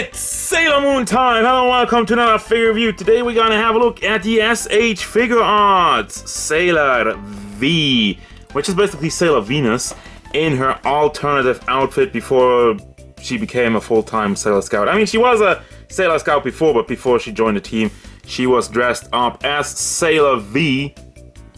It's Sailor Moon time! Hello and welcome to another figure review. Today we're gonna have a look at the S.H.Figuarts Sailor V, which is basically Sailor Venus in her alternative outfit before she became a full-time Sailor Scout. I mean, she was a Sailor Scout before, but before she joined the team, she was dressed up as Sailor V,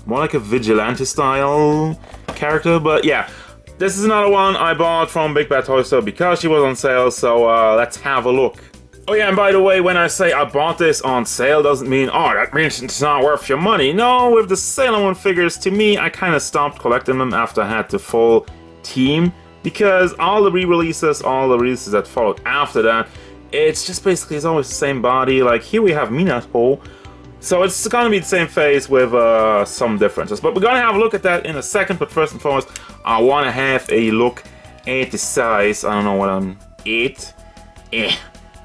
more like a vigilante style character, but yeah. This is another one I bought from Big Bad Toy Store because she was on sale, so let's have a look. Oh yeah, and by the way, when I say I bought this on sale, doesn't mean, oh, that means it's not worth your money. No, with the Sailor Moon figures, to me, I kind of stopped collecting them after I had the full team, because all the re-releases, all the releases that followed after that, it's just basically, it's always the same body. Like, here we have Minako, so it's gonna be the same face with some differences. But we're gonna have a look at that in a second, but first and foremost, I wanna have a look at the size. I don't know what I'm...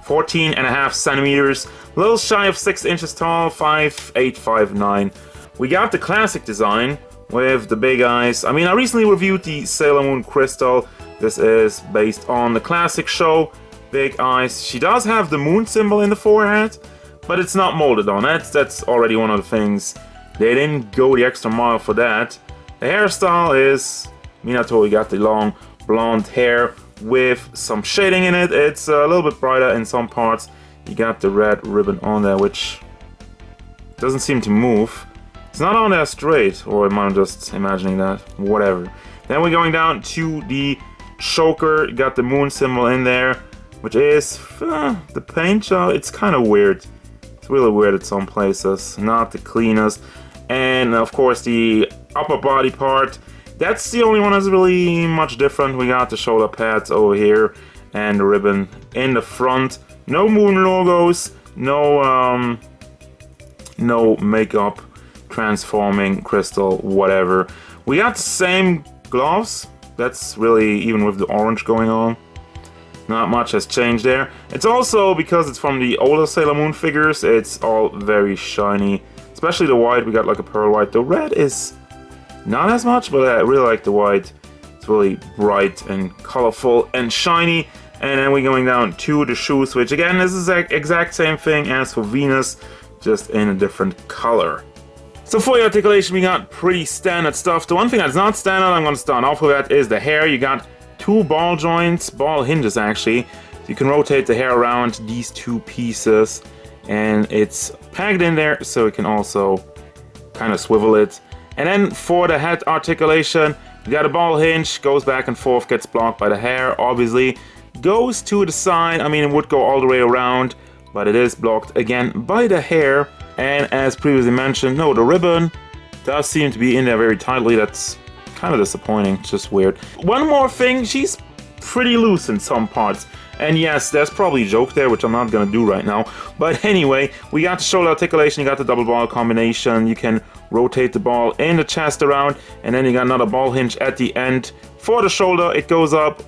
14.5 centimeters, a little shy of 6 inches tall, 5'8", 5'9". We got the classic design with the big eyes. I mean, I recently reviewed the Sailor Moon Crystal. This is based on the classic show, big eyes. She does have the moon symbol in the forehead, but it's not molded on. That's already one of the things. They didn't go the extra mile for that. The hairstyle is Minato. We got the long blonde hair with some shading in it. It's a little bit brighter in some parts. You got the red ribbon on there, which doesn't seem to move. It's not on there straight, or am I just imagining that? Whatever. Then we're going down to the choker. You got the moon symbol in there, which is the paint job. It's kind of weird. It's really weird at some places. Not the cleanest. And of course the upper body part. That's the only one that's really much different. We got the shoulder pads over here and the ribbon in the front. No moon logos, no makeup, transforming, crystal, whatever. We got the same gloves. That's really, even with the orange going on, not much has changed there. It's also, because it's from the older Sailor Moon figures, it's all very shiny. Especially the white, we got like a pearl white. The red is not as much, but I really like the white. It's really bright and colorful and shiny. And then we're going down to the shoes, which again, this is the exact same thing as for Venus, just in a different color. So for your articulation, we got pretty standard stuff. The one thing that's not standard, I'm going to start off with that, is the hair. You got two ball joints, ball hinges actually. So you can rotate the hair around these two pieces, and it's pegged in there, so you can also kind of swivel it. And then for the head articulation, you got a ball hinge, goes back and forth, gets blocked by the hair, obviously. Goes to the side, I mean it would go all the way around, but it is blocked again by the hair. And as previously mentioned, no, the ribbon does seem to be in there very tightly. That's kind of disappointing, it's just weird. One more thing, she's pretty loose in some parts. And yes, there's probably a joke there, which I'm not gonna do right now. But anyway, we got the shoulder articulation, you got the double ball combination, you can rotate the ball in the chest around, and then you got another ball hinge at the end. For the shoulder, it goes up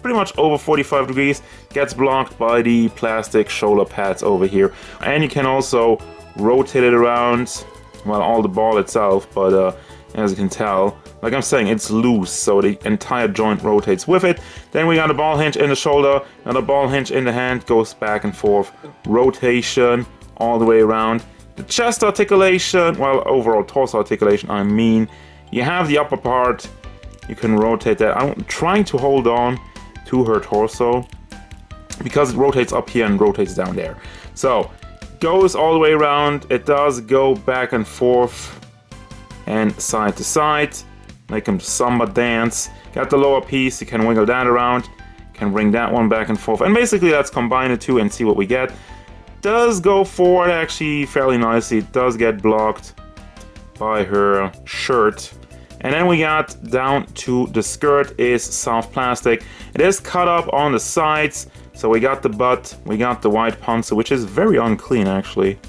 pretty much over 45 degrees, gets blocked by the plastic shoulder pads over here. And you can also rotate it around, well, all the ball itself, but as you can tell, like I'm saying, it's loose, so the entire joint rotates with it. Then we got a ball hinge in the shoulder, another ball hinge in the hand, goes back and forth, rotation all the way around. The chest articulation, well, overall torso articulation, I mean, you have the upper part, you can rotate that. I'm trying to hold on to her torso, because it rotates up here and rotates down there. So, goes all the way around, it does go back and forth, and side to side, make them samba dance. Got the lower piece, you can wiggle that around, can bring that one back and forth, and basically let's combine the two and see what we get. Does go forward actually fairly nicely, it does get blocked by her shirt. And then we got down to the skirt is soft plastic. It is cut up on the sides, so we got the butt, we got the white panzer, which is very unclean actually.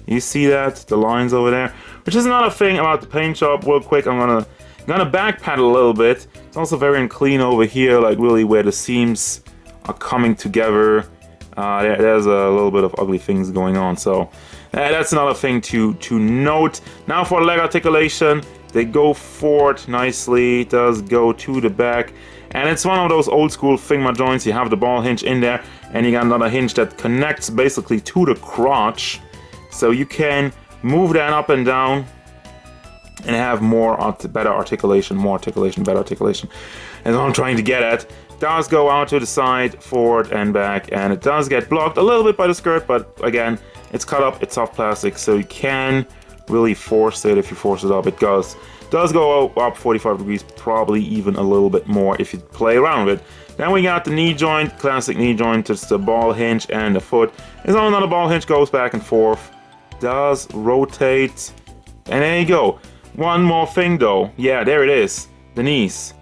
You see that? The lines over there? Which is another thing about the paint job. Real quick, I'm gonna backpedal a little bit. It's also very unclean over here, like really where the seams are coming together. There's a little bit of ugly things going on, so that's another thing to note. Now for leg articulation, They go forward nicely. It does go to the back. And it's one of those old school Figma joints. You have the ball hinge in there, and you got another hinge that connects basically to the crotch. So you can move that up and down and have better articulation, better articulation. And what I'm trying to get at, does go out to the side, forward and back, and it does get blocked a little bit by the skirt, but again, it's cut up, it's soft plastic, so you can really force it. If you force it up, it does go up 45 degrees, probably even a little bit more if you play around with it. Then we got the knee joint, classic knee joint, it's the ball hinge and the foot. There's another ball hinge, goes back and forth, does rotate, and there you go. One more thing though, yeah, there it is, the knees.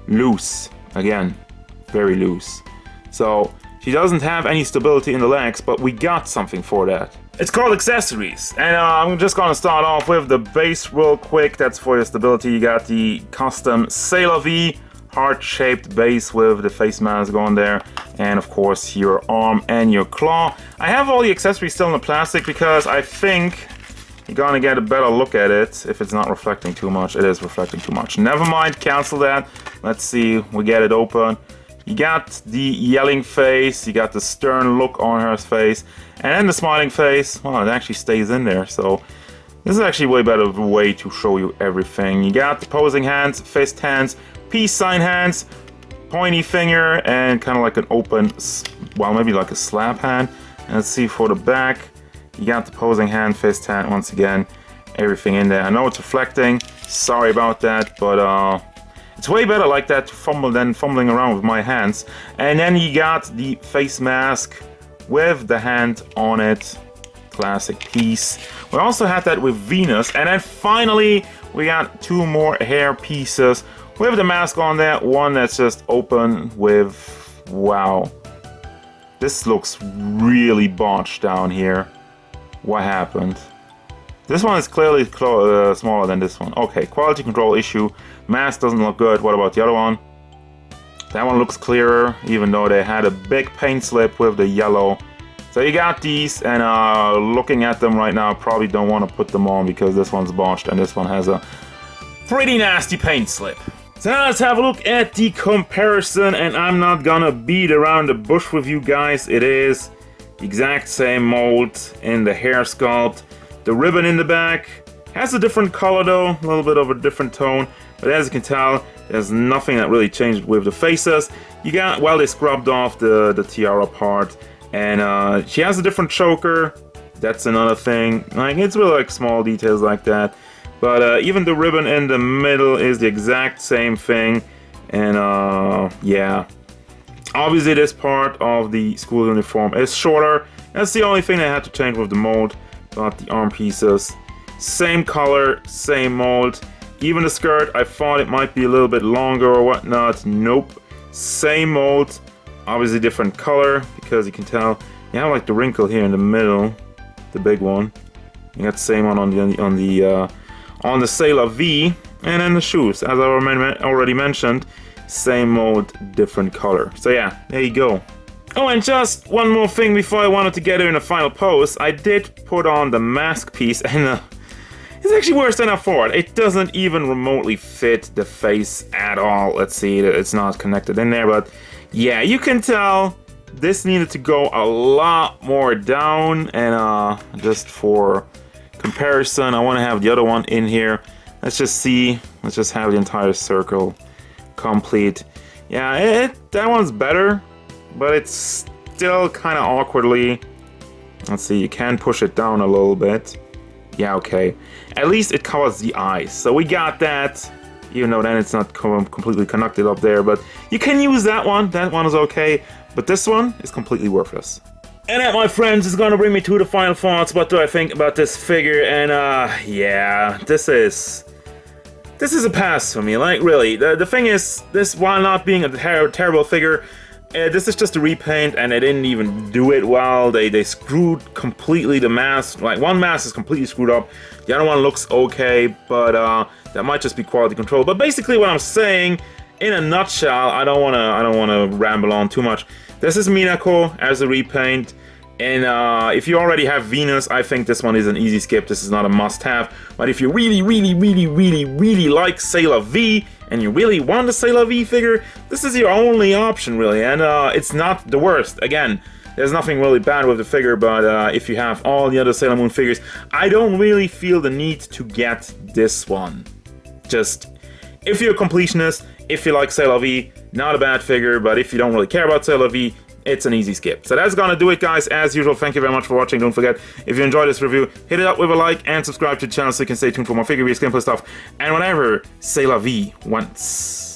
Loose, again, very loose. So she doesn't have any stability in the legs, but we got something for that. It's called accessories, and I'm just gonna start off with the base real quick. That's for your stability. You got the custom Sailor V heart-shaped base with the face mask on there, and of course your arm and your claw. I have all the accessories still in the plastic because I think you're gonna get a better look at it if it's not reflecting too much. It is reflecting too much. Never mind, cancel that. Let's see, we get it open. You got the yelling face, you got the stern look on her face, and then the smiling face. Well, it actually stays in there, so this is actually a way better way to show you everything. You got the posing hands, fist hands, peace sign hands, pointy finger, and kind of like an open, well, maybe like a slap hand. And let's see for the back. You got the posing hand, fist hand, once again, everything in there. I know it's reflecting, sorry about that, but it's way better like that to fumble than fumbling around with my hands. And then you got the face mask with the hand on it, classic piece. We also had that with Venus, and then finally we got two more hair pieces with the mask on there. One that's just open with, wow, this looks really botched down here. What happened? This one is clearly smaller than this one. Okay, quality control issue. Mask doesn't look good. What about the other one? That one looks clearer, even though they had a big paint slip with the yellow. So you got these, and looking at them right now, probably don't want to put them on because this one's botched and this one has a pretty nasty paint slip. So now let's have a look at the comparison, and I'm not gonna beat around the bush with you guys. It is the exact same mold in the hair sculpt. The ribbon in the back has a different color though, a little bit of a different tone, but as you can tell, there's nothing that really changed with the faces. You got, well, they scrubbed off the tiara part, and she has a different choker. That's another thing. Like, it's really like small details like that. But even the ribbon in the middle is the exact same thing, and yeah. Obviously this part of the school uniform is shorter. That's the only thing they had to change with the mold. But the arm pieces, same color, same mold. Even the skirt, I thought it might be a little bit longer or whatnot. Nope, same mold. Obviously different color, because you can tell you have like the wrinkle here in the middle, the big one. You got the same one on the Sailor V, and then the shoes, as I already mentioned, same mold, different color. So yeah, there you go. Oh, and just one more thing before I wanted to get her in a final pose. I did put on the mask piece, and it's actually worse than I thought. It doesn't even remotely fit the face at all. Let's see, it's not connected in there, but yeah, you can tell this needed to go a lot more down, and just for comparison, I want to have the other one in here. Let's just see, let's just have the entire circle complete. Yeah, that one's better, but it's still kind of awkwardly. Let's see, you can push it down a little bit. Yeah, okay. At least it covers the eyes, so we got that. Even though then it's not completely connected up there, but you can use that one. That one is okay, but this one is completely worthless. And that, my friends, is gonna bring me to the final thoughts. What do I think about this figure? And yeah, this is a pass for me. Like, really, the thing is, this, while not being a terrible figure, this is just a repaint, and they didn't even do it well. They screwed completely the mask. Like, one mask is completely screwed up. The other one looks okay, but that might just be quality control. But basically, what I'm saying, in a nutshell, I don't wanna ramble on too much. This is Minako as a repaint. And if you already have Venus, I think this one is an easy skip. This is not a must-have. But if you really like Sailor V, and you really want a Sailor V figure, this is your only option, really. And it's not the worst. Again, there's nothing really bad with the figure, but if you have all the other Sailor Moon figures, I don't really feel the need to get this one. Just, if you're a completionist, if you like Sailor V, not a bad figure, but if you don't really care about Sailor V, it's an easy skip. So that's gonna do it, guys. As usual, thank you very much for watching. Don't forget, if you enjoyed this review, hit it up with a like and subscribe to the channel so you can stay tuned for more figure reviews, gameplay stuff, and whatever Sailor V wants.